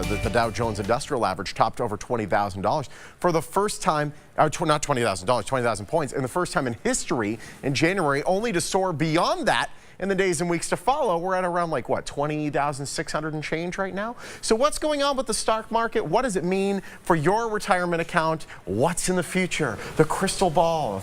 the Dow Jones Industrial Average topped over $20,000 for the first time, not $20,000, 20,000 points, in the first time in history in January, only to soar beyond that in the days and weeks to follow. We're at around like what, 20,600 and change right now. So what's going on with the stock market? What does it mean for your retirement account? What's in the future? The crystal ball.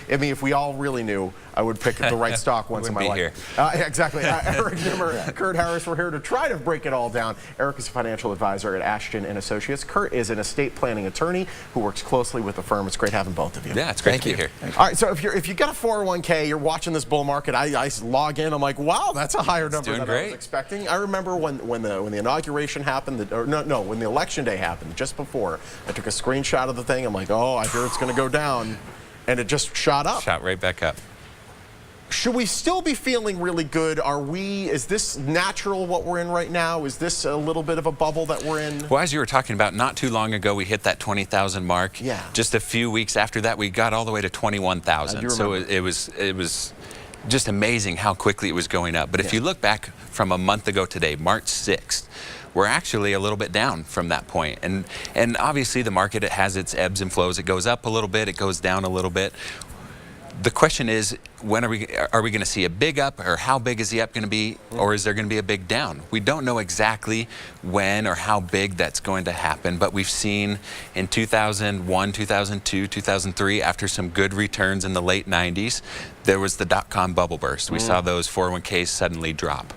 If we all really knew, I would pick the right stock once in my life. Exactly. Eric Nimmer, Kurt Harris, we're here to try to break it all down. Eric is a financial advisor at Ashton and Associates. Kurt is an estate planning attorney who works closely with the firm. It's great having both of you. Yeah, it's great to be here. All right, so if you got a 401k, you're watching this bull market. I log in. I'm like, wow, that's a higher number than I was expecting. I remember when the inauguration happened, when the election day happened, just before. I took a screenshot of the thing. I'm like, oh, I hear it's going to go down, and it just shot up. Shot right back up. Should we still be feeling really good? Is this natural what we're in right now? Is this a little bit of a bubble that we're in? Well, as you were talking about, not too long ago, we hit that 20,000 mark. Yeah. Just a few weeks after that, we got all the way to 21,000. So it was just amazing how quickly it was going up. But if you look back from a month ago today, March 6th, we're actually a little bit down from that point. And obviously the market, it has its ebbs and flows. It goes up a little bit, it goes down a little bit. The question is, when are we going to see a big up, or how big is the up going to be, or is there going to be a big down? We don't know exactly when or how big that's going to happen, but we've seen in 2001, 2002, 2003, after some good returns in the late 90s, there was the dot-com bubble burst. We saw those 401ks suddenly drop.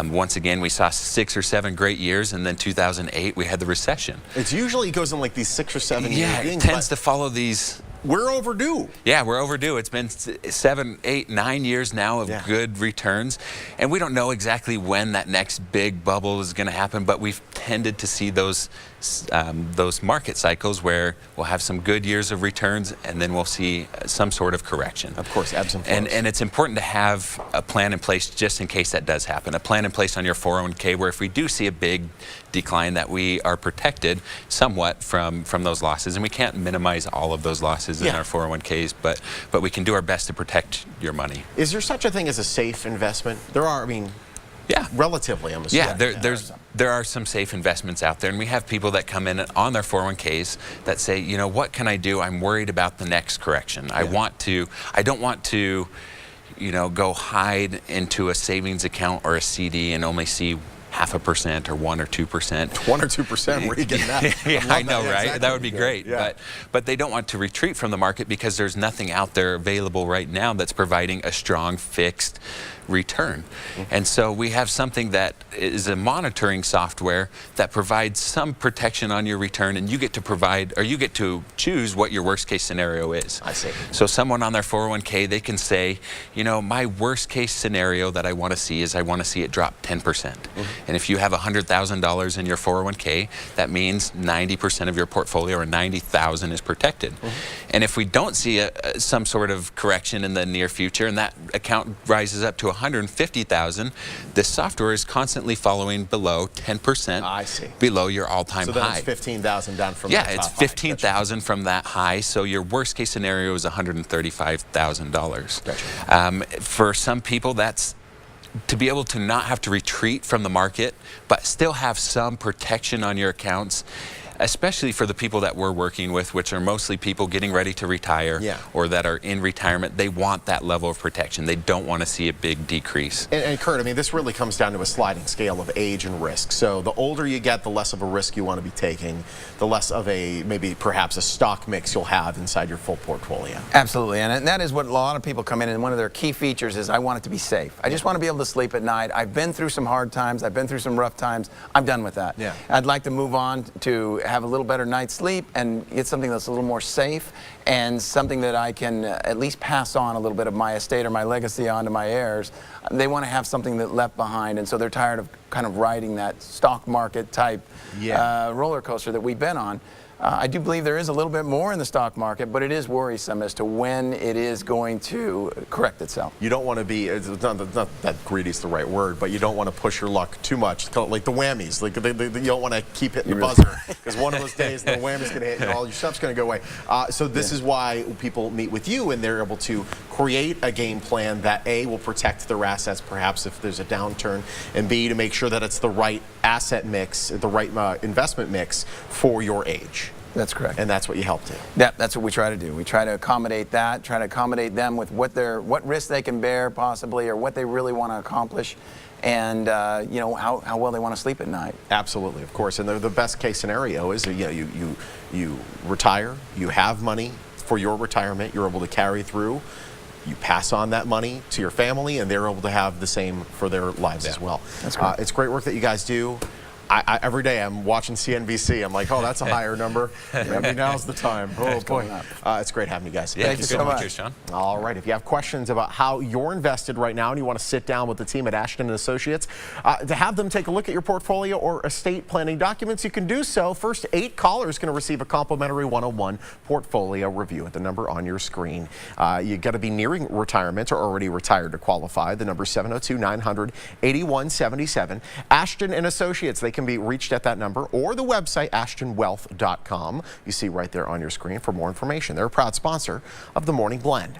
Once again, we saw 6 or 7 great years, and then 2008, we had the recession. It usually goes in like these 6 or 7 years. Yeah, it tends to follow these. We're overdue. Yeah, we're overdue. It's been 7, 8, 9 years now of good returns, and we don't know exactly when that next big bubble is going to happen, but we've tended to see those market cycles where we'll have some good years of returns, and then we'll see some sort of correction. Of course, ebbs and flows. And it's important to have a plan in place just in case that does happen. A plan in place on your 401k where if we do see a big decline, that we are protected somewhat from those losses. And we can't minimize all of those losses in our 401ks, but we can do our best to protect your money. Is there such a thing as a safe investment? There are, I mean, relatively, I'm assuming. Yeah, there are some safe investments out there, and we have people that come in on their 401ks that say, you know, what can I do? I'm worried about the next correction. I don't want to, you know, go hide into a savings account or a CD and only see 0.5% or 1 or 2%. 1 or 2%? Where are you getting that? Yeah, I know, right? Exactly. That would be great. Yeah. But they don't want to retreat from the market because there's nothing out there available right now that's providing a strong fixed return. And so we have something that is a monitoring software that provides some protection on your return, and you get to provide, or you get to choose what your worst case scenario is. I see. So someone on their 401k, they can say, you know, my worst case scenario that I want to see is I want to see it drop 10%. And if you have $100,000 in your 401k, that means 90% of your portfolio, or 90,000, is protected. And if we don't see some sort of correction in the near future, and that account rises up to 150,000, this software is constantly following below 10% below your all-time high. So then it's 15,000 down from that top it's 15,000 from that high, so your worst case scenario is $135,000. Gotcha. For some people, that's to be able to not have to retreat from the market, but still have some protection on your accounts, especially for the people that we're working with, which are mostly people getting ready to retire or that are in retirement. They want that level of protection. They don't want to see a big decrease. And Kurt, I mean, this really comes down to a sliding scale of age and risk. So the older you get, the less of a risk you want to be taking, the less of a, maybe perhaps a stock mix you'll have inside your full portfolio. Absolutely, and that is what a lot of people come in, and one of their key features is, I want it to be safe. I just want to be able to sleep at night. I've been through some hard times. I've been through some rough times. I'm done with that. Yeah. I'd like to move on to have a little better night's sleep and get something that's a little more safe and something that I can at least pass on a little bit of my estate or my legacy on to my heirs. They want to have something that left behind, and so they're tired of kind of riding that stock market type roller coaster that we've been on. I do believe there is a little bit more in the stock market, but it is worrisome as to when it is going to correct itself. You don't want to be, it's not that greedy is the right word, but you don't want to push your luck too much. Like the whammies. Like you don't want to keep hitting the buzzer, because one of those days the whammy's going to hit and all your stuff's going to go away. So this is why people meet with you, and they're able to create a game plan that A, will protect their assets perhaps if there's a downturn, and B, to make sure that it's the right asset mix, the right investment mix for your age. That's correct. And that's what you help do. Yeah, that's what we try to do. We try to accommodate that, try to accommodate them with what risk they can bear possibly, or what they really want to accomplish, and you know, how well they want to sleep at night. Absolutely, of course. And the best case scenario is, you retire, you have money for your retirement, you're able to carry through. You pass on that money to your family, and they're able to have the same for their lives as well. That's great. It's great work that you guys do. Every day I'm watching CNBC. I'm like, oh, that's a higher number. Maybe now's the time. Oh, boy. It's great having you guys. Yeah, Thank you so much. Cheers, John. All right. If you have questions about how you're invested right now and you want to sit down with the team at Ashton & Associates to have them take a look at your portfolio or estate planning documents, you can do so. First 8 callers going to receive a complimentary 101 portfolio review at the number on your screen. You got to be nearing retirement or already retired to qualify. The number is 702-900-8177. Ashton & Associates. They can be reached at that number or the website ashtonwealth.com. You see right there on your screen for more information. They're a proud sponsor of the Morning Blend.